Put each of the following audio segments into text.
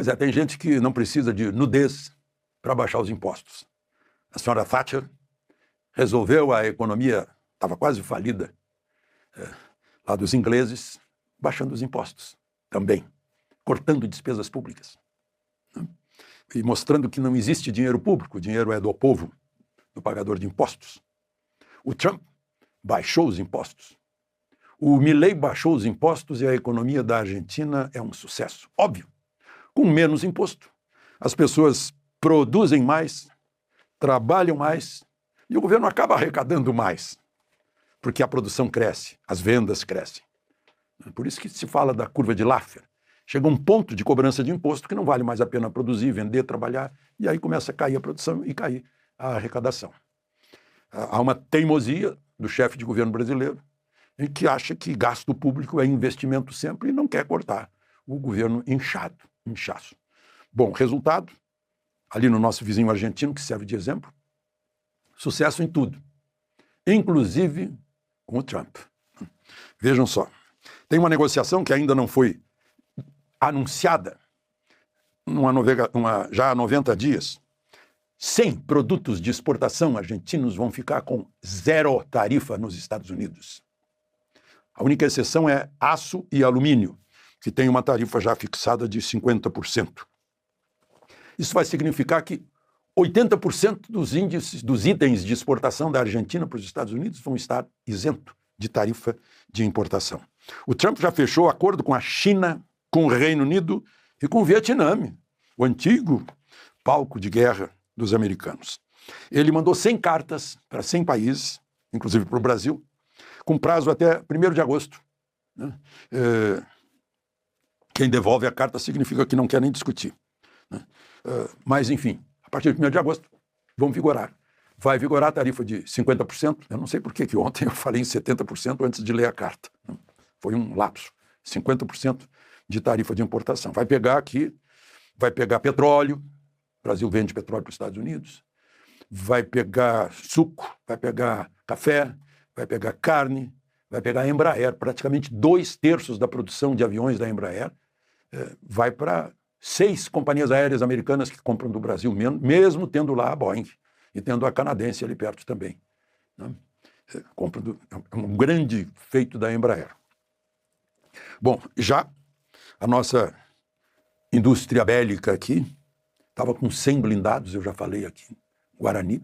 Pois é, tem gente que não precisa de nudez para baixar os impostos. A senhora Thatcher resolveu a economia, estava quase falida, lá dos ingleses, baixando os impostos também, cortando despesas públicas, né? E mostrando que não existe dinheiro público, o dinheiro é do povo, do pagador de impostos. O Trump baixou os impostos. O Milei baixou os impostos e a economia da Argentina é um sucesso, óbvio. Com menos imposto, as pessoas produzem mais, trabalham mais e o governo acaba arrecadando mais, porque a produção cresce, as vendas crescem. Por isso que se fala da curva de Laffer. Chega um ponto de cobrança de imposto que não vale mais a pena produzir, vender, trabalhar, e aí começa a cair a produção e cair a arrecadação. Há uma teimosia do chefe de governo brasileiro que acha que gasto público é investimento sempre e não quer cortar o governo inchaço. Bom, resultado, ali no nosso vizinho argentino, que serve de exemplo, sucesso em tudo, inclusive com o Trump. Vejam só, tem uma negociação que ainda não foi anunciada, já há 90 dias, 100 produtos de exportação argentinos vão ficar com zero tarifa nos Estados Unidos. A única exceção é aço e alumínio, que tem uma tarifa já fixada de 50%. Isso vai significar que 80% dos itens de exportação da Argentina para os Estados Unidos vão estar isentos de tarifa de importação. O Trump já fechou acordo com a China, com o Reino Unido e com o Vietnã, o antigo palco de guerra dos americanos. Ele mandou 100 cartas para 100 países, inclusive para o Brasil, com prazo até 1º de agosto. Né? Quem devolve a carta significa que não quer nem discutir. Né? Mas, enfim, a partir de 1º de agosto vão vigorar. Vai vigorar a tarifa de 50%. Eu não sei por que ontem eu falei em 70% antes de ler a carta. Né? Foi um lapso. 50% de tarifa de importação. Vai pegar aqui, vai pegar petróleo. O Brasil vende petróleo para os Estados Unidos. Vai pegar suco, vai pegar café, vai pegar carne, vai pegar a Embraer. Praticamente 2/3 da produção de aviões da Embraer vai para 6 companhias aéreas americanas que compram do Brasil, mesmo tendo lá a Boeing e tendo a canadense ali perto também. Né? É um grande feito da Embraer. Bom, já a nossa indústria bélica aqui estava com 100 blindados, eu já falei aqui, Guarani,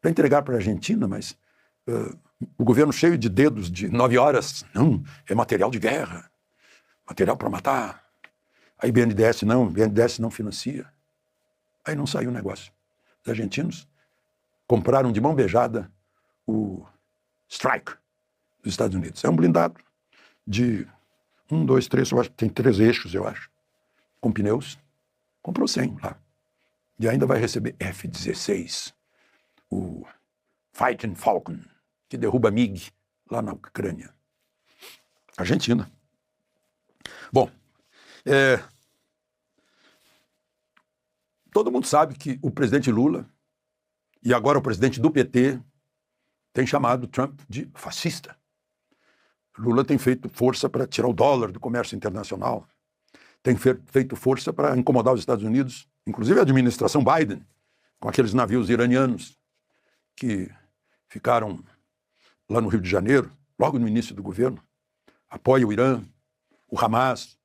para entregar para a Argentina, mas o governo cheio de dedos de 9 horas, não, é material de guerra, material para matar. Aí BNDES não financia. Aí não saiu o negócio. Os argentinos compraram de mão beijada o Strike dos Estados Unidos. É um blindado de 1, 2, 3, eu acho que tem 3 eixos, eu acho, com pneus. Comprou 100 lá. E ainda vai receber F-16, o Fighting Falcon, que derruba MiG lá na Ucrânia. Argentina. Bom, todo mundo sabe que o presidente Lula e agora o presidente do PT tem chamado Trump de fascista. Lula tem feito força para tirar o dólar do comércio internacional, tem feito força para incomodar os Estados Unidos, inclusive a administração Biden, com aqueles navios iranianos que ficaram lá no Rio de Janeiro, logo no início do governo, apoia o Irã, o Hamas,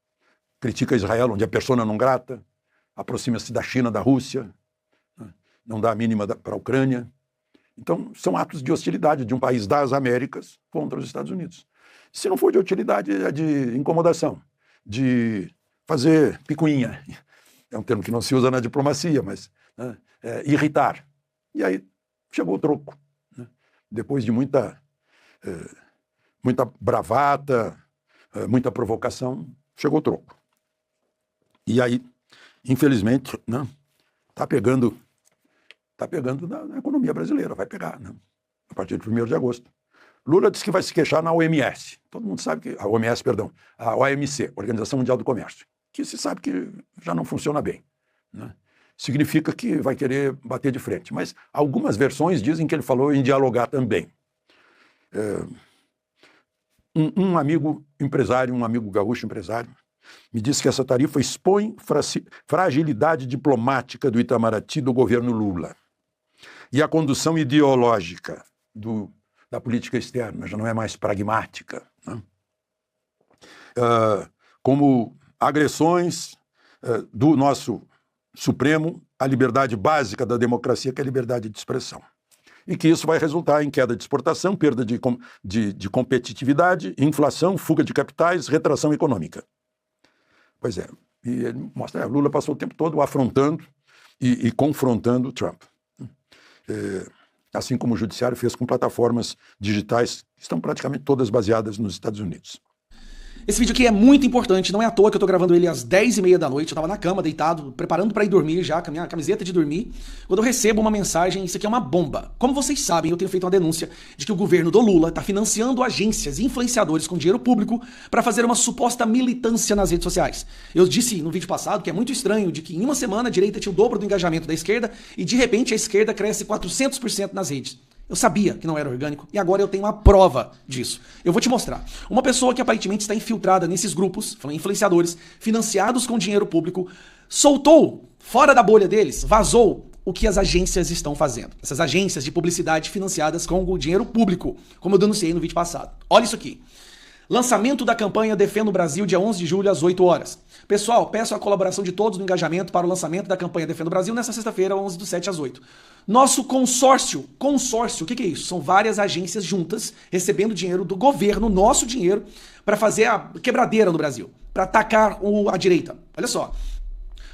critica Israel, onde é persona não grata, aproxima-se da China, da Rússia, não dá a mínima para a Ucrânia. Então, são atos de hostilidade de um país das Américas contra os Estados Unidos. Se não for de hostilidade, é de incomodação, de fazer picuinha. É um termo que não se usa na diplomacia, mas irritar. E aí chegou o troco. Né? Depois de muita bravata, muita provocação, chegou o troco. E aí, infelizmente, né, tá pegando na economia brasileira, vai pegar, né, a partir de 1º de agosto. Lula disse que vai se queixar na OMS. Todo mundo sabe que... a OMC, Organização Mundial do Comércio, que se sabe que já não funciona bem. Né? Significa que vai querer bater de frente. Mas algumas versões dizem que ele falou em dialogar também. Um amigo empresário, um amigo gaúcho empresário, me disse que essa tarifa expõe fragilidade diplomática do Itamaraty do governo Lula. E a condução ideológica da política externa já não é mais pragmática, né? Como agressões do nosso Supremo à liberdade básica da democracia, que é a liberdade de expressão. E que isso vai resultar em queda de exportação, perda de competitividade, inflação, fuga de capitais, retração econômica. Pois é, e ele mostra, Lula passou o tempo todo afrontando e confrontando Trump. Assim como o judiciário fez com plataformas digitais que estão praticamente todas baseadas nos Estados Unidos. Esse vídeo aqui é muito importante, não é à toa que eu tô gravando ele às 10h30 da noite, eu tava na cama, deitado, preparando pra ir dormir já, com a minha camiseta de dormir, quando eu recebo uma mensagem, isso aqui é uma bomba. Como vocês sabem, eu tenho feito uma denúncia de que o governo do Lula tá financiando agências e influenciadores com dinheiro público pra fazer uma suposta militância nas redes sociais. Eu disse no vídeo passado que é muito estranho de que em uma semana a direita tinha o dobro do engajamento da esquerda e de repente a esquerda cresce 400% nas redes. Eu sabia que não era orgânico e agora eu tenho uma prova disso. Eu vou te mostrar. Uma pessoa que aparentemente está infiltrada nesses grupos, influenciadores, financiados com dinheiro público, soltou, fora da bolha deles, vazou o que as agências estão fazendo. Essas agências de publicidade financiadas com o dinheiro público, como eu denunciei no vídeo passado. Olha isso aqui. Lançamento da campanha Defenda o Brasil, dia 11 de julho, às 8 horas. Pessoal, peço a colaboração de todos no engajamento para o lançamento da campanha Defenda o Brasil nesta sexta-feira, 11/7 às 8. Nosso consórcio, o que é isso? São várias agências juntas, recebendo dinheiro do governo, nosso dinheiro, para fazer a quebradeira no Brasil, para atacar a direita. Olha só.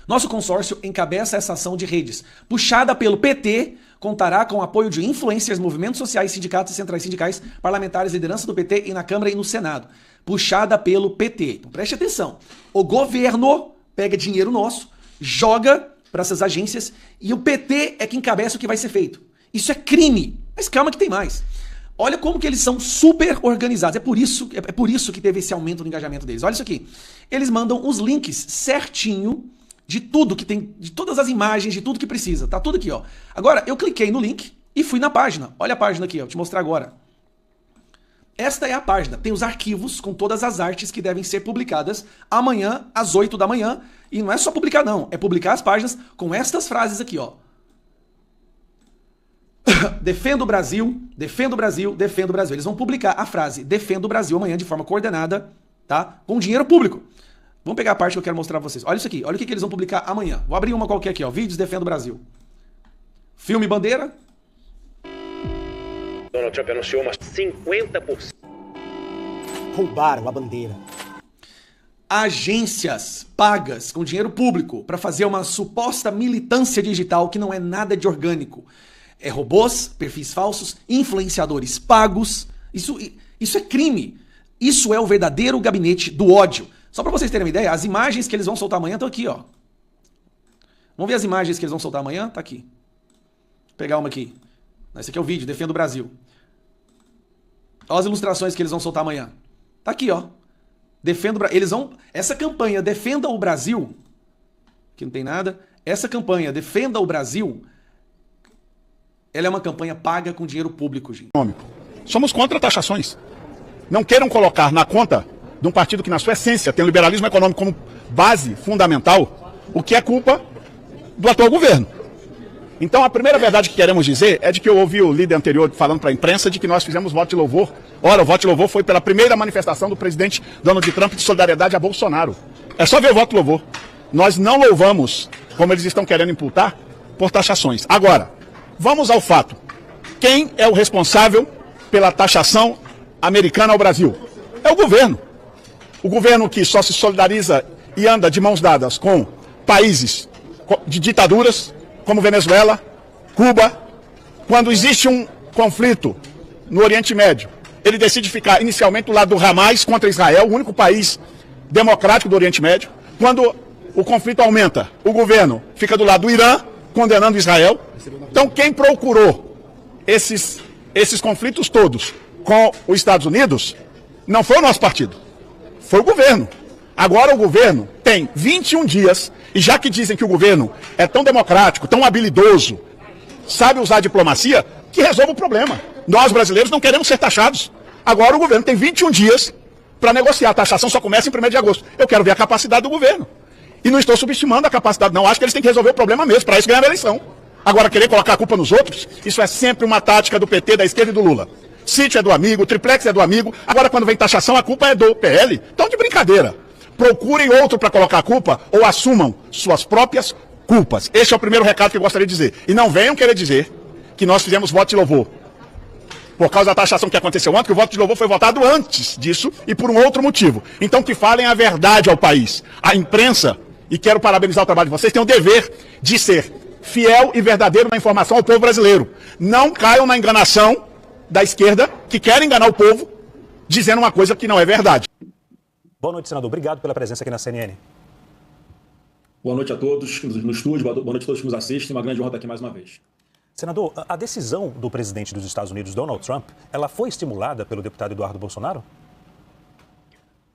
Nosso consórcio encabeça essa ação de redes, puxada pelo PT, contará com o apoio de influencers, movimentos sociais, sindicatos e centrais sindicais, parlamentares, liderança do PT e na Câmara e no Senado. Puxada pelo PT. Então preste atenção. O governo pega dinheiro nosso, joga para essas agências e o PT é que encabeça o que vai ser feito. Isso é crime. Mas calma que tem mais. Olha como que eles são super organizados. É por isso que teve esse aumento no engajamento deles. Olha isso aqui. Eles mandam os links certinho de tudo que tem, de todas as imagens, de tudo que precisa. Tá tudo aqui, ó. Agora, eu cliquei no link e fui na página. Olha a página aqui, ó. Vou te mostrar agora. Esta é a página. Tem os arquivos com todas as artes que devem ser publicadas amanhã, às 8 da manhã. E não é só publicar, não. É publicar as páginas com estas frases aqui, ó. Defenda o Brasil, defenda o Brasil, defenda o Brasil. Eles vão publicar a frase Defenda o Brasil amanhã de forma coordenada, tá? Com dinheiro público. Vamos pegar a parte que eu quero mostrar pra vocês. Olha isso aqui. Olha o que eles vão publicar amanhã. Vou abrir uma qualquer aqui, ó. Vídeos Defenda o Brasil. Filme Bandeira. Donald Trump anunciou umas 50%. Roubaram a bandeira. Agências pagas com dinheiro público para fazer uma suposta militância digital que não é nada de orgânico. É robôs, perfis falsos, influenciadores pagos. Isso é crime. Isso é o verdadeiro gabinete do ódio. Só para vocês terem uma ideia, as imagens que eles vão soltar amanhã estão aqui, ó. Vamos ver as imagens que eles vão soltar amanhã? Tá aqui. Vou pegar uma aqui. Esse aqui é o vídeo, Defenda o Brasil. Olha as ilustrações que eles vão soltar amanhã. Tá aqui, ó. Defenda o Brasil. Eles vão... Essa campanha Defenda o Brasil, que não tem nada, essa campanha Defenda o Brasil, ela é uma campanha paga com dinheiro público, gente. Somos contra taxações. Não queiram colocar na conta de um partido que, na sua essência, tem o liberalismo econômico como base fundamental, o que é culpa do atual governo. Então, a primeira verdade que queremos dizer é de que eu ouvi o líder anterior falando para a imprensa de que nós fizemos voto de louvor. Ora, o voto de louvor foi pela primeira manifestação do presidente Donald Trump de solidariedade a Bolsonaro. É só ver o voto de louvor. Nós não louvamos, como eles estão querendo imputar, por taxações. Agora, vamos ao fato. Quem é o responsável pela taxação americana ao Brasil? É o governo. O governo que só se solidariza e anda de mãos dadas com países de ditaduras, como Venezuela, Cuba. Quando existe um conflito no Oriente Médio, ele decide ficar inicialmente do lado do Hamas contra Israel, o único país democrático do Oriente Médio. Quando o conflito aumenta, o governo fica do lado do Irã, condenando Israel. Então, quem procurou esses conflitos todos com os Estados Unidos não foi o nosso partido, foi o governo. Agora o governo tem 21 dias, e já que dizem que o governo é tão democrático, tão habilidoso, sabe usar a diplomacia, que resolva o problema. Nós, brasileiros, não queremos ser taxados. Agora o governo tem 21 dias para negociar. A taxação só começa em 1º de agosto. Eu quero ver a capacidade do governo. E não estou subestimando a capacidade, não. Acho que eles têm que resolver o problema mesmo, para isso ganhar a eleição. Agora, querer colocar a culpa nos outros, isso é sempre uma tática do PT, da esquerda e do Lula. Sítio é do amigo, triplex é do amigo. Agora, quando vem taxação, a culpa é do PL. Então, de brincadeira. Procurem outro para colocar a culpa ou assumam suas próprias culpas. Este é o primeiro recado que eu gostaria de dizer. E não venham querer dizer que nós fizemos voto de louvor. Por causa da taxação que aconteceu ontem, que o voto de louvor foi votado antes disso e por um outro motivo. Então, que falem a verdade ao país. A imprensa, e quero parabenizar o trabalho de vocês, tem o dever de ser fiel e verdadeiro na informação ao povo brasileiro. Não caiam na enganação da esquerda, que quer enganar o povo, dizendo uma coisa que não é verdade. Boa noite, senador. Obrigado pela presença aqui na CNN. Boa noite a todos no estúdio, boa noite a todos que nos assistem. Uma grande honra estar aqui mais uma vez. Senador, a decisão do presidente dos Estados Unidos, Donald Trump, ela foi estimulada pelo deputado Eduardo Bolsonaro?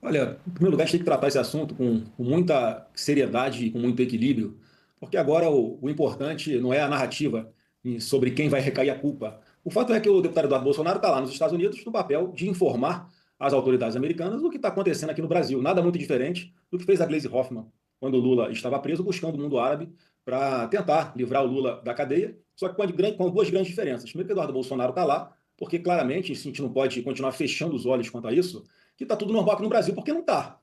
Olha, em primeiro lugar, a gente tem que tratar esse assunto com muita seriedade e com muito equilíbrio, porque agora o importante não é a narrativa sobre quem vai recair a culpa. O fato é que o deputado Eduardo Bolsonaro está lá nos Estados Unidos no papel de informar as autoridades americanas do que está acontecendo aqui no Brasil. Nada muito diferente do que fez a Gleisi Hoffmann quando o Lula estava preso, buscando o mundo árabe para tentar livrar o Lula da cadeia, só que com duas grandes diferenças. Primeiro, que o Eduardo Bolsonaro está lá, porque claramente a gente não pode continuar fechando os olhos quanto a isso, que está tudo normal aqui no Brasil, porque não está.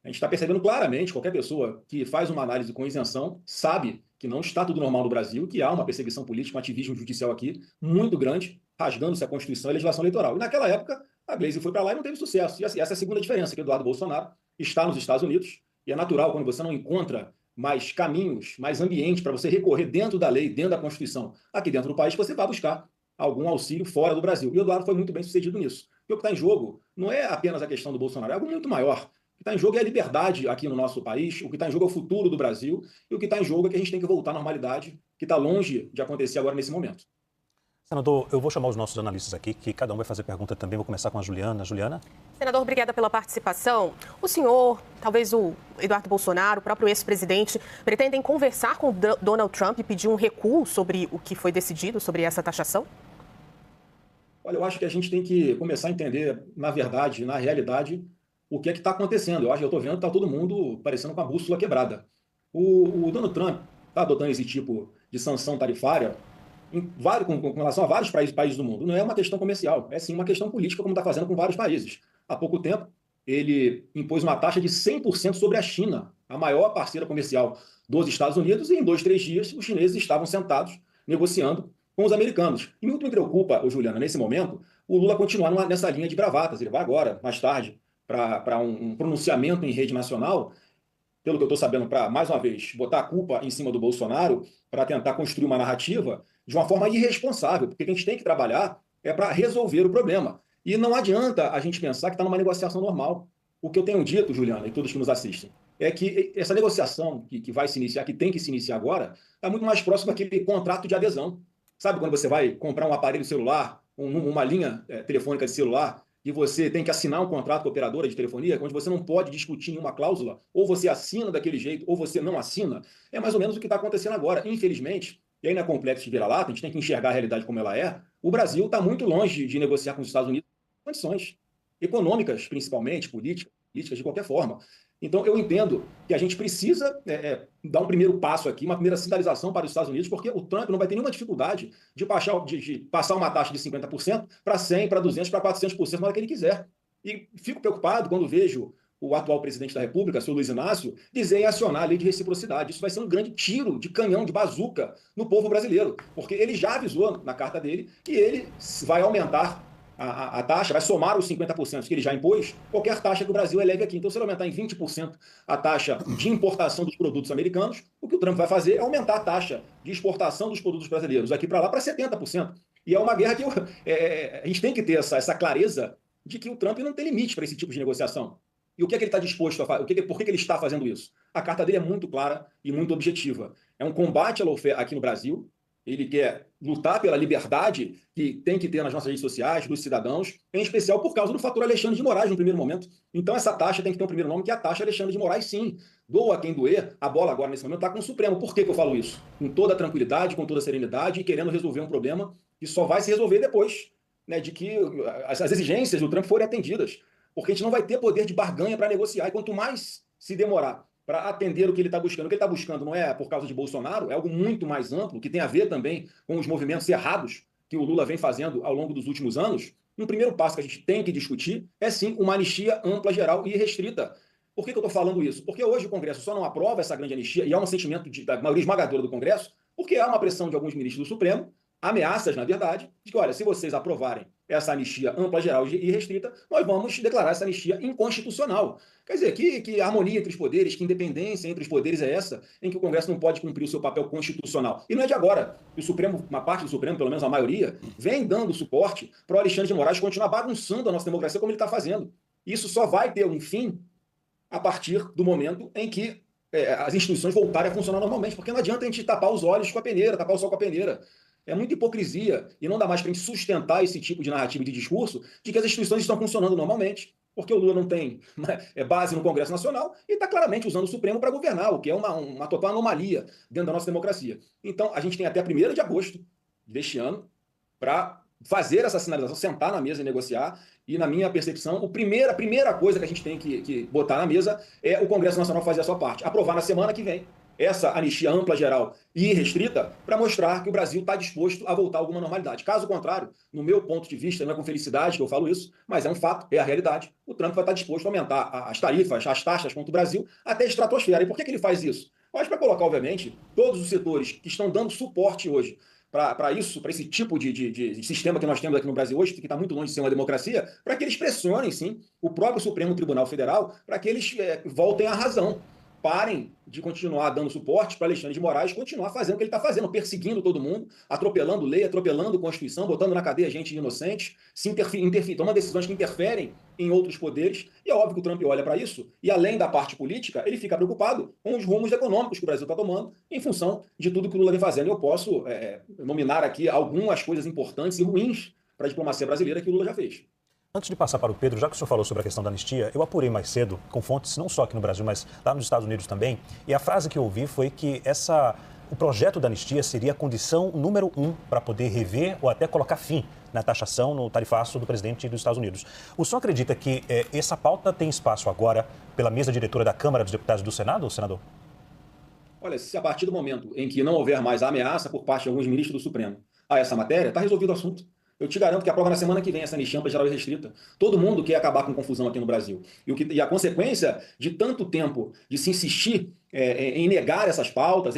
A gente está percebendo claramente, qualquer pessoa que faz uma análise com isenção sabe que não está tudo normal no Brasil, que há uma perseguição política, um ativismo judicial aqui muito grande, rasgando-se a Constituição e a legislação eleitoral. E naquela época, a Gleisi foi para lá e não teve sucesso. E essa é a segunda diferença, que o Eduardo Bolsonaro está nos Estados Unidos, e é natural quando você não encontra mais caminhos, mais ambiente para você recorrer dentro da lei, dentro da Constituição, aqui dentro do país, que você vai buscar algum auxílio fora do Brasil. E o Eduardo foi muito bem sucedido nisso. E o que está em jogo não é apenas a questão do Bolsonaro, é algo muito maior. O que está em jogo é a liberdade aqui no nosso país, o que está em jogo é o futuro do Brasil, e o que está em jogo é que a gente tem que voltar à normalidade, que está longe de acontecer agora nesse momento. Senador, eu vou chamar os nossos analistas aqui, que cada um vai fazer pergunta também. Vou começar com a Juliana. Juliana? Senador, obrigada pela participação. O senhor, talvez o Eduardo Bolsonaro, o próprio ex-presidente, pretendem conversar com o Donald Trump e pedir um recuo sobre o que foi decidido, sobre essa taxação? Olha, eu acho que a gente tem que começar a entender, na verdade, na realidade, o que é que está acontecendo. Eu estou vendo que está todo mundo parecendo com a bússola quebrada. O Donald Trump está adotando esse tipo de sanção tarifária com relação a vários países do mundo. Não é uma questão comercial, é sim uma questão política, como está fazendo com vários países. Há pouco tempo, ele impôs uma taxa de 100% sobre a China, a maior parceira comercial dos Estados Unidos, e em 2, 3 dias os chineses estavam sentados negociando com os americanos. E muito me preocupa, Juliana, nesse momento, o Lula continuar nessa linha de bravatas. Ele vai agora, mais tarde, para um pronunciamento em rede nacional, pelo que eu estou sabendo, para, mais uma vez, botar a culpa em cima do Bolsonaro, para tentar construir uma narrativa de uma forma irresponsável, porque o que a gente tem que trabalhar é para resolver o problema. E não adianta a gente pensar que está numa negociação normal. O que eu tenho dito, Juliana, e todos que nos assistem, é que essa negociação que vai se iniciar, que tem que se iniciar agora, está muito mais próximo daquele contrato de adesão. Sabe quando você vai comprar um aparelho celular, uma linha telefônica de celular, e você tem que assinar um contrato com a operadora de telefonia, onde você não pode discutir nenhuma cláusula, ou você assina daquele jeito, ou você não assina? É mais ou menos o que está acontecendo agora. Infelizmente, e aí não é complexo de vira-lata, a gente tem que enxergar a realidade como ela é, o Brasil está muito longe de negociar com os Estados Unidos condições econômicas, principalmente, políticas de qualquer forma. Então, eu entendo que a gente precisa dar um primeiro passo aqui, uma primeira sinalização para os Estados Unidos, porque o Trump não vai ter nenhuma dificuldade de passar uma taxa de 50% para 100%, para 200%, para 400% na hora que ele quiser. E fico preocupado quando vejo o atual presidente da República, o senhor Luiz Inácio, dizer em acionar a lei de reciprocidade. Isso vai ser um grande tiro de canhão, de bazuca no povo brasileiro, porque ele já avisou na carta dele que ele vai aumentar a taxa, vai somar os 50% que ele já impôs, qualquer taxa que o Brasil eleve aqui. Então, se ele aumentar em 20% a taxa de importação dos produtos americanos, o que o Trump vai fazer é aumentar a taxa de exportação dos produtos brasileiros aqui para lá para 70%. E é uma guerra que a gente tem que ter essa clareza de que o Trump não tem limite para esse tipo de negociação. E o que é que ele está disposto a fazer? Por que ele está fazendo isso? A carta dele é muito clara e muito objetiva. É um combate à lawfare aqui no Brasil. Ele quer lutar pela liberdade que tem que ter nas nossas redes sociais, dos cidadãos, em especial por causa do fator Alexandre de Moraes no primeiro momento. Então essa taxa tem que ter um primeiro nome, que é a taxa Alexandre de Moraes, sim. Doa quem doer, a bola agora nesse momento está com o Supremo. Por que eu falo isso? Com toda a tranquilidade, com toda a serenidade e querendo resolver um problema que só vai se resolver depois, né, de que as exigências do Trump forem atendidas. porque a gente não vai ter poder de barganha para negociar. E quanto mais se demorar para atender o que ele está buscando, o que ele está buscando não é por causa de Bolsonaro, é algo muito mais amplo, que tem a ver também com os movimentos errados que o Lula vem fazendo ao longo dos últimos anos. Um primeiro passo que a gente tem que discutir é, sim, uma anistia ampla, geral e restrita. Por que eu estou falando isso? Porque hoje o Congresso só não aprova essa grande anistia, e há um sentimento da maioria esmagadora do Congresso, porque há uma pressão de alguns ministros do Supremo, ameaças, na verdade, de que, olha, se vocês aprovarem essa anistia ampla, geral e restrita, nós vamos declarar essa anistia inconstitucional. Quer dizer, que harmonia entre os poderes, que independência entre os poderes é essa, em que o Congresso não pode cumprir o seu papel constitucional. E não é de agora. O Supremo, uma parte do Supremo, pelo menos a maioria, vem dando suporte para o Alexandre de Moraes continuar bagunçando a nossa democracia como ele está fazendo. Isso só vai ter um fim a partir do momento em que as instituições voltarem a funcionar normalmente, porque não adianta a gente tapar os olhos com a peneira, tapar o sol com a peneira. É muita hipocrisia e não dá mais para a gente sustentar esse tipo de narrativa e de discurso de que as instituições estão funcionando normalmente, porque o Lula não tem base no Congresso Nacional e está claramente usando o Supremo para governar, o que é uma total anomalia dentro da nossa democracia. Então, a gente tem até 1º de agosto deste ano para fazer essa sinalização, sentar na mesa e negociar. E, na minha percepção, a primeira coisa que a gente tem que botar na mesa é o Congresso Nacional fazer a sua parte. Aprovar na semana que vem essa anistia ampla, geral e restrita para mostrar que o Brasil está disposto a voltar a alguma normalidade. Caso contrário, no meu ponto de vista, não é com felicidade que eu falo isso, mas é um fato, é a realidade, o Trump vai estar disposto a aumentar as tarifas, as taxas contra o Brasil até a estratosfera. E por que ele faz isso? Mas para colocar, obviamente, todos os setores que estão dando suporte hoje para esse tipo de sistema que nós temos aqui no Brasil hoje, que está muito longe de ser uma democracia, para que eles pressionem, sim, o próprio Supremo Tribunal Federal, para que eles voltem à razão. Parem de continuar dando suporte para Alexandre de Moraes continuar fazendo o que ele está fazendo, perseguindo todo mundo, atropelando lei, atropelando Constituição, botando na cadeia gente inocente, tomando decisões que interferem em outros poderes. E é óbvio que o Trump olha para isso e, além da parte política, ele fica preocupado com os rumos econômicos que o Brasil está tomando em função de tudo que o Lula vem fazendo. Eu posso nominar aqui algumas coisas importantes e ruins para a diplomacia brasileira que o Lula já fez. Antes de passar para o Pedro, já que o senhor falou sobre a questão da anistia, eu apurei mais cedo, com fontes não só aqui no Brasil, mas lá nos Estados Unidos também, e a frase que eu ouvi foi que o projeto da anistia seria a condição número 1 para poder rever ou até colocar fim na taxação, no tarifaço do presidente dos Estados Unidos. O senhor acredita que essa pauta tem espaço agora pela mesa diretora da Câmara dos Deputados e do Senado, senador? Olha, se a partir do momento em que não houver mais a ameaça por parte de alguns ministros do Supremo a essa matéria, está resolvido o assunto. Eu te garanto que aprova na semana que vem essa anistia ampla, geral e restrita. Todo mundo quer acabar com confusão aqui no Brasil. E a consequência de tanto tempo de se insistir em negar essas pautas,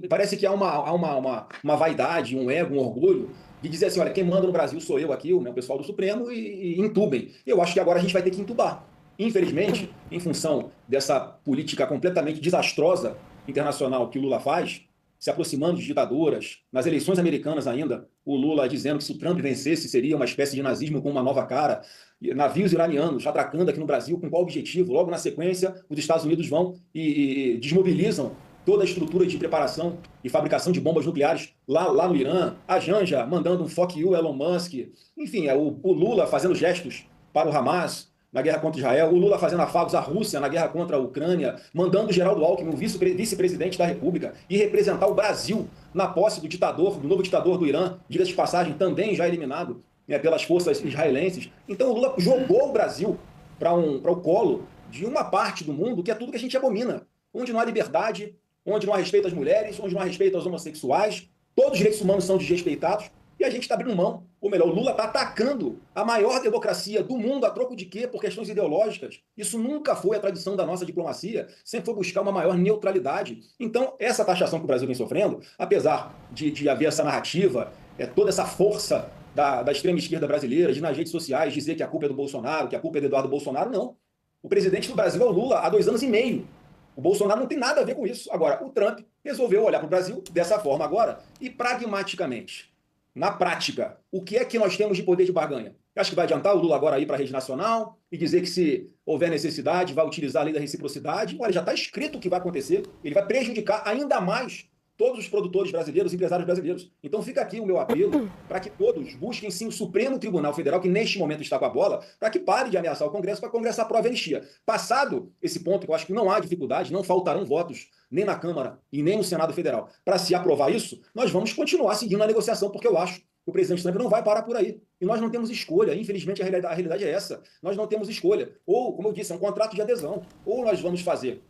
parece que há uma vaidade, um ego, um orgulho de dizer assim, olha, quem manda no Brasil sou eu aqui, o pessoal do Supremo, e entubem. Eu acho que agora a gente vai ter que entubar. Infelizmente, em função dessa política completamente desastrosa internacional que o Lula faz, se aproximando de ditaduras, nas eleições americanas ainda, o Lula dizendo que se o Trump vencesse seria uma espécie de nazismo com uma nova cara, navios iranianos atracando aqui no Brasil, com qual objetivo? Logo na sequência, os Estados Unidos vão e desmobilizam toda a estrutura de preparação e fabricação de bombas nucleares lá no Irã, a Janja mandando um fuck you, Elon Musk, enfim, o Lula fazendo gestos para o Hamas, na guerra contra Israel, o Lula fazendo afagos à Rússia na guerra contra a Ucrânia, mandando o Geraldo Alckmin, o vice-presidente da República, e representar o Brasil na posse do novo ditador do Irã, diga-se de passagem, também já eliminado pelas forças israelenses. Então o Lula jogou o Brasil para o colo de uma parte do mundo que é tudo que a gente abomina, onde não há liberdade, onde não há respeito às mulheres, onde não há respeito aos homossexuais, todos os direitos humanos são desrespeitados, e a gente está abrindo mão, ou melhor, o Lula está atacando a maior democracia do mundo a troco de quê? Por questões ideológicas. Isso nunca foi a tradição da nossa diplomacia, sempre foi buscar uma maior neutralidade. Então, essa taxação que o Brasil vem sofrendo, apesar de haver essa narrativa, toda essa força da extrema esquerda brasileira, de nas redes sociais dizer que a culpa é do Bolsonaro, que a culpa é do Eduardo Bolsonaro, não. O presidente do Brasil é o Lula há 2 anos e meio. O Bolsonaro não tem nada a ver com isso. Agora, o Trump resolveu olhar para o Brasil dessa forma agora e pragmaticamente. Na prática, o que é que nós temos de poder de barganha? Acho que vai adiantar o Lula agora ir para a rede nacional e dizer que se houver necessidade vai utilizar a lei da reciprocidade. Olha, já está escrito o que vai acontecer. Ele vai prejudicar ainda mais todos os produtores brasileiros, empresários brasileiros. Então fica aqui o meu apelo para que todos busquem sim o Supremo Tribunal Federal, que neste momento está com a bola, para que pare de ameaçar o Congresso, para que o Congresso aprove a anistia. Passado esse ponto, que eu acho que não há dificuldade, não faltarão votos nem na Câmara e nem no Senado Federal, para se aprovar isso, nós vamos continuar seguindo a negociação, porque eu acho O presidente Trump não vai parar por aí. E nós não temos escolha. Infelizmente, a realidade é essa. Nós não temos escolha. Ou, como eu disse, é um contrato de adesão. Ou nós vamos fazer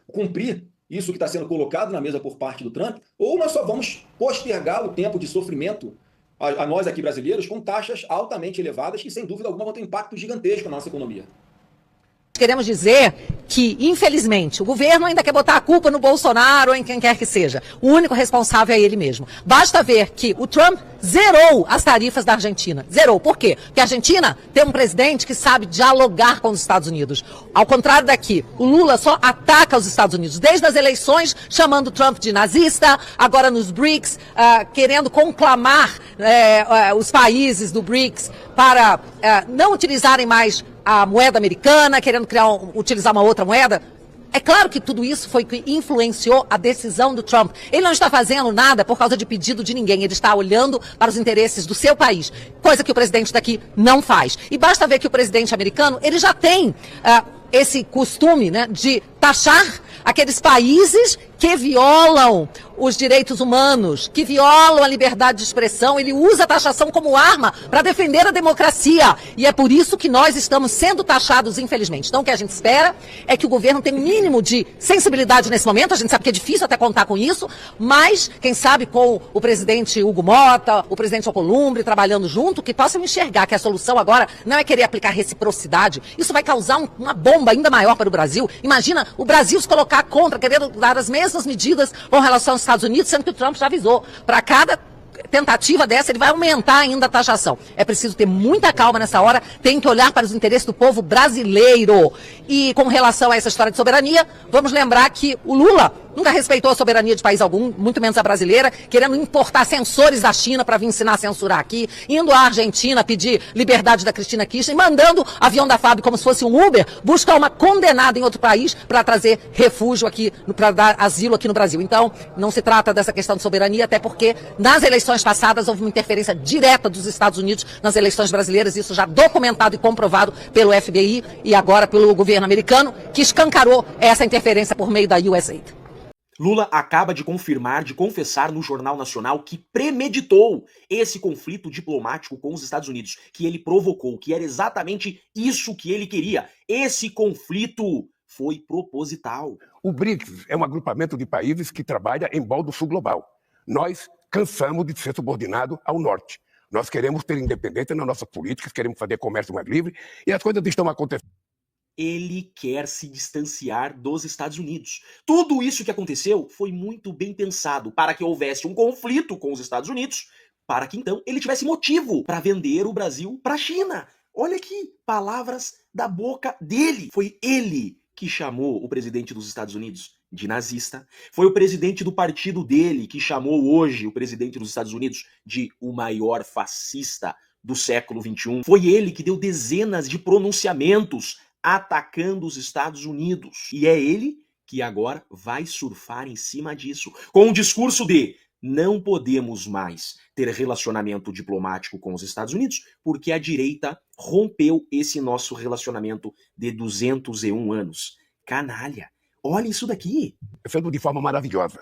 cumprir isso que está sendo colocado na mesa por parte do Trump, ou nós só vamos postergar o tempo de sofrimento a nós aqui brasileiros com taxas altamente elevadas que, sem dúvida alguma, vão ter um impacto gigantesco na nossa economia. Queremos dizer que, infelizmente, o governo ainda quer botar a culpa no Bolsonaro ou em quem quer que seja. O único responsável é ele mesmo. Basta ver que o Trump zerou as tarifas da Argentina. Zerou. Por quê? Porque a Argentina tem um presidente que sabe dialogar com os Estados Unidos. Ao contrário daqui, o Lula só ataca os Estados Unidos. Desde as eleições, chamando o Trump de nazista, agora nos BRICS, querendo conclamar os países do BRICS para não utilizarem mais a moeda americana, querendo utilizar uma outra moeda. É claro que tudo isso foi que influenciou a decisão do Trump. Ele não está fazendo nada por causa de pedido de ninguém. Ele está olhando para os interesses do seu país, coisa que o presidente daqui não faz. E basta ver que o presidente americano, ele já tem esse costume, né, de taxar aqueles países que violam os direitos humanos, que violam a liberdade de expressão. Ele usa a taxação como arma para defender a democracia. E é por isso que nós estamos sendo taxados, infelizmente. Então, o que a gente espera é que o governo tenha um mínimo de sensibilidade nesse momento. A gente sabe que é difícil até contar com isso, mas, quem sabe, com o presidente Hugo Mota, o presidente Alcolumbre, trabalhando junto, que possam enxergar que a solução agora não é querer aplicar reciprocidade. Isso vai causar uma bomba ainda maior para o Brasil. Imagina o Brasil se colocar contra, querendo dar as mesmas medidas com relação aos Estados Unidos, sendo que o Trump já avisou. Para cada tentativa dessa, ele vai aumentar ainda a taxação. É preciso ter muita calma nessa hora, tem que olhar para os interesses do povo brasileiro. E com relação a essa história de soberania, vamos lembrar que o Lula nunca respeitou a soberania de país algum, muito menos a brasileira, querendo importar censores da China para vir ensinar a censurar aqui, indo à Argentina pedir liberdade da Cristina Kirchner, mandando avião da FAB como se fosse um Uber, buscar uma condenada em outro país para trazer refúgio aqui, para dar asilo aqui no Brasil. Então, não se trata dessa questão de soberania, até porque nas eleições passadas houve uma interferência direta dos Estados Unidos nas eleições brasileiras, isso já documentado e comprovado pelo FBI e agora pelo governo americano, que escancarou essa interferência por meio da USAID. Lula acaba de confessar no Jornal Nacional que premeditou esse conflito diplomático com os Estados Unidos, que ele provocou, que era exatamente isso que ele queria. Esse conflito foi proposital. O BRICS é um agrupamento de países que trabalha em prol do sul global. Nós cansamos de ser subordinado ao norte. Nós queremos ter independência nas nossas políticas, queremos fazer comércio mais livre e as coisas estão acontecendo. Ele quer se distanciar dos Estados Unidos. Tudo isso que aconteceu foi muito bem pensado para que houvesse um conflito com os Estados Unidos, para que então ele tivesse motivo para vender o Brasil para a China. Olha aqui, palavras da boca dele. Foi ele que chamou o presidente dos Estados Unidos de nazista. Foi o presidente do partido dele que chamou hoje o presidente dos Estados Unidos de o maior fascista do século XXI. Foi ele que deu dezenas de pronunciamentos atacando os Estados Unidos. E é ele que agora vai surfar em cima disso, com o discurso de não podemos mais ter relacionamento diplomático com os Estados Unidos, porque a direita rompeu esse nosso relacionamento de 201 anos. Canalha, olha isso daqui. Sendo de forma maravilhosa.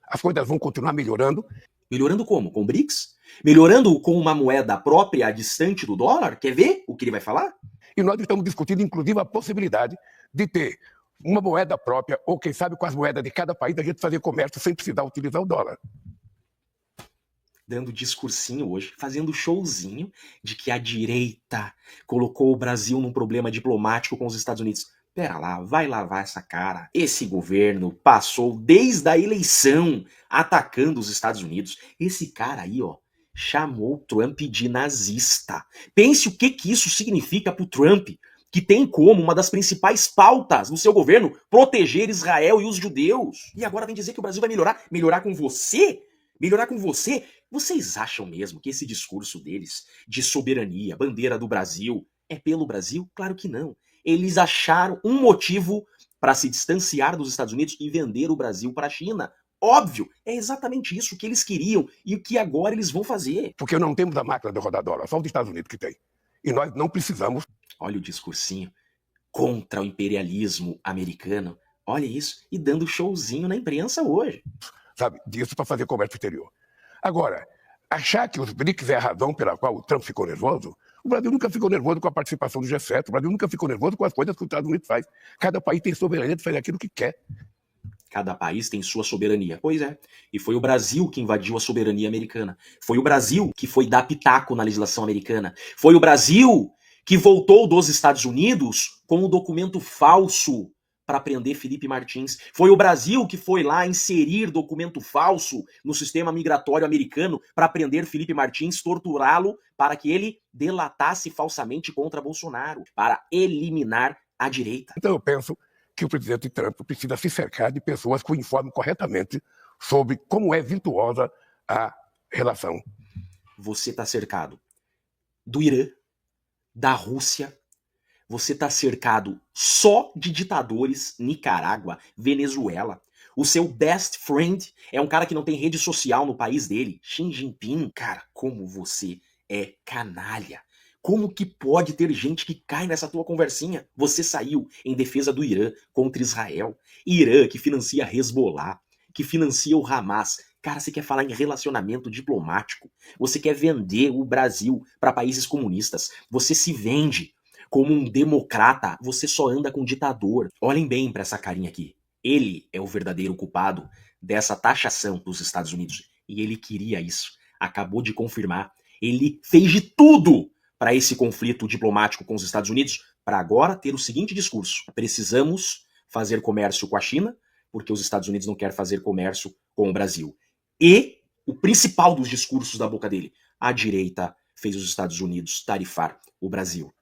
As coisas vão continuar melhorando. Melhorando como? Com o BRICS? Melhorando com uma moeda própria distante do dólar? Quer ver o que ele vai falar? E nós estamos discutindo, inclusive, a possibilidade de ter uma moeda própria, ou quem sabe com as moedas de cada país, a gente fazer comércio sem precisar utilizar o dólar. Dando discursinho hoje, fazendo showzinho de que a direita colocou o Brasil num problema diplomático com os Estados Unidos. Pera lá, vai lavar essa cara. Esse governo passou desde a eleição atacando os Estados Unidos. Esse cara aí, ó, chamou Trump de nazista. Pense o que isso significa pro Trump, que tem como uma das principais pautas do seu governo proteger Israel e os judeus. E agora vem dizer que o Brasil vai melhorar? Melhorar com você? Melhorar com você? Vocês acham mesmo que esse discurso deles de soberania, bandeira do Brasil, é pelo Brasil? Claro que não. Eles acharam um motivo para se distanciar dos Estados Unidos e vender o Brasil para a China. Óbvio, é exatamente isso que eles queriam e o que agora eles vão fazer. Porque não temos a máquina de rodar dólar, só os Estados Unidos que tem. E nós não precisamos. Olha o discursinho contra o imperialismo americano. Olha isso, e dando showzinho na imprensa hoje. Sabe, disso para fazer comércio exterior. Agora, achar que os BRICS é a razão pela qual o Trump ficou nervoso, o Brasil nunca ficou nervoso com a participação do G7, o Brasil nunca ficou nervoso com as coisas que os Estados Unidos faz. Cada país tem soberania de fazer aquilo que quer. Cada país tem sua soberania. Pois é. E foi o Brasil que invadiu a soberania americana. Foi o Brasil que foi dar pitaco na legislação americana. Foi o Brasil que voltou dos Estados Unidos com um documento falso para prender Felipe Martins. Foi o Brasil que foi lá inserir documento falso no sistema migratório americano para prender Felipe Martins, torturá-lo para que ele delatasse falsamente contra Bolsonaro, para eliminar a direita. Então eu penso que o presidente Trump precisa se cercar de pessoas que o informem corretamente sobre como é virtuosa a relação. Você está cercado do Irã, da Rússia, você está cercado só de ditadores, Nicarágua, Venezuela. O seu best friend é um cara que não tem rede social no país dele, Xi Jinping. Cara, como você é canalha. Como que pode ter gente que cai nessa tua conversinha? Você saiu em defesa do Irã contra Israel. Irã que financia Hezbollah, que financia o Hamas. Cara, você quer falar em relacionamento diplomático. Você quer vender o Brasil para países comunistas. Você se vende como um democrata. Você só anda com ditador. Olhem bem para essa carinha aqui. Ele é o verdadeiro culpado dessa taxação dos Estados Unidos. E ele queria isso. Acabou de confirmar. Ele fez de tudo para esse conflito diplomático com os Estados Unidos, para agora ter o seguinte discurso: precisamos fazer comércio com a China, porque os Estados Unidos não querem fazer comércio com o Brasil. E o principal dos discursos da boca dele: a direita fez os Estados Unidos tarifar o Brasil.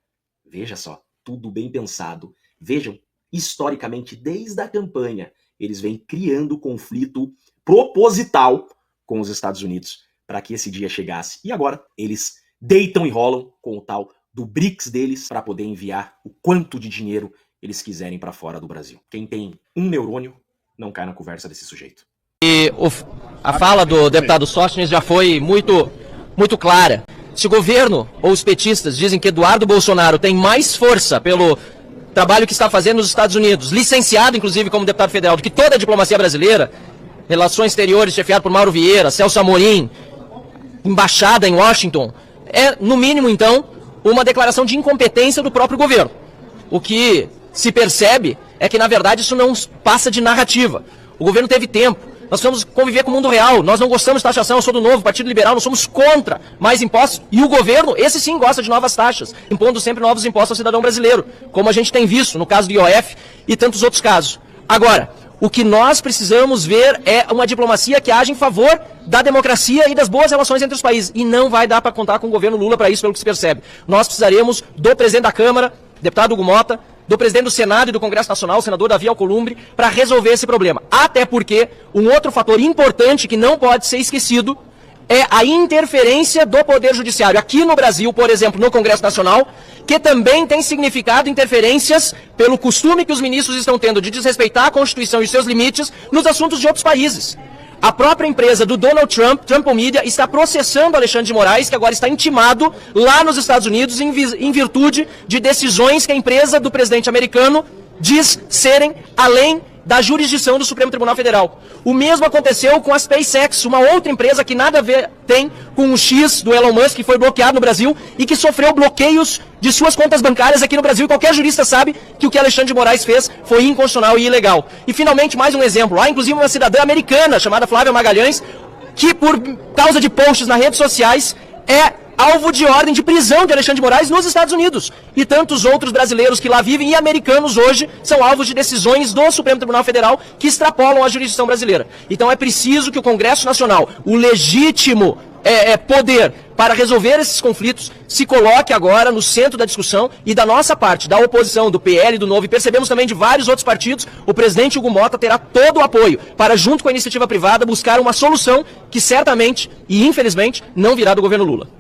Veja só, tudo bem pensado. Vejam, historicamente, desde a campanha, eles vêm criando conflito proposital com os Estados Unidos para que esse dia chegasse. E agora, eles deitam e rolam com o tal do BRICS deles para poder enviar o quanto de dinheiro eles quiserem para fora do Brasil. Quem tem um neurônio não cai na conversa desse sujeito. E a fala do deputado Sóstenes já foi muito clara. Se o governo ou os petistas dizem que Eduardo Bolsonaro tem mais força pelo trabalho que está fazendo nos Estados Unidos, licenciado inclusive como deputado federal, do que toda a diplomacia brasileira, relações exteriores chefiado por Mauro Vieira, Celso Amorim, embaixada em Washington, é, no mínimo, então, uma declaração de incompetência do próprio governo. O que se percebe é que, na verdade, isso não passa de narrativa. O governo teve tempo. Nós precisamos conviver com o mundo real. Nós não gostamos de taxação. Eu sou do Novo, Partido Liberal. Nós somos contra mais impostos. E o governo, esse sim, gosta de novas taxas, impondo sempre novos impostos ao cidadão brasileiro, como a gente tem visto no caso do IOF e tantos outros casos. Agora, o que nós precisamos ver é uma diplomacia que age em favor da democracia e das boas relações entre os países. E não vai dar para contar com o governo Lula para isso, pelo que se percebe. Nós precisaremos do presidente da Câmara, deputado Hugo Mota, do presidente do Senado e do Congresso Nacional, o senador Davi Alcolumbre, para resolver esse problema. Até porque um outro fator importante que não pode ser esquecido é a interferência do Poder Judiciário. Aqui no Brasil, por exemplo, no Congresso Nacional, que também tem significado interferências pelo costume que os ministros estão tendo de desrespeitar a Constituição e seus limites nos assuntos de outros países. A própria empresa do Donald Trump, Trump Media, está processando Alexandre de Moraes, que agora está intimado lá nos Estados Unidos em virtude de decisões que a empresa do presidente americano diz serem além da jurisdição do Supremo Tribunal Federal. O mesmo aconteceu com a SpaceX, uma outra empresa que nada a ver tem com o X do Elon Musk, que foi bloqueado no Brasil e que sofreu bloqueios de suas contas bancárias aqui no Brasil. E qualquer jurista sabe que o que Alexandre de Moraes fez foi inconstitucional e ilegal. E finalmente mais um exemplo. Há inclusive uma cidadã americana chamada Flávia Magalhães, que por causa de posts nas redes sociais é alvo de ordem de prisão de Alexandre de Moraes nos Estados Unidos. E tantos outros brasileiros que lá vivem e americanos hoje são alvos de decisões do Supremo Tribunal Federal que extrapolam a jurisdição brasileira. Então é preciso que o Congresso Nacional, o legítimo poder para resolver esses conflitos, se coloque agora no centro da discussão e da nossa parte, da oposição, do PL, do Novo, e percebemos também de vários outros partidos, o presidente Hugo Mota terá todo o apoio para, junto com a iniciativa privada, buscar uma solução que certamente e infelizmente não virá do governo Lula.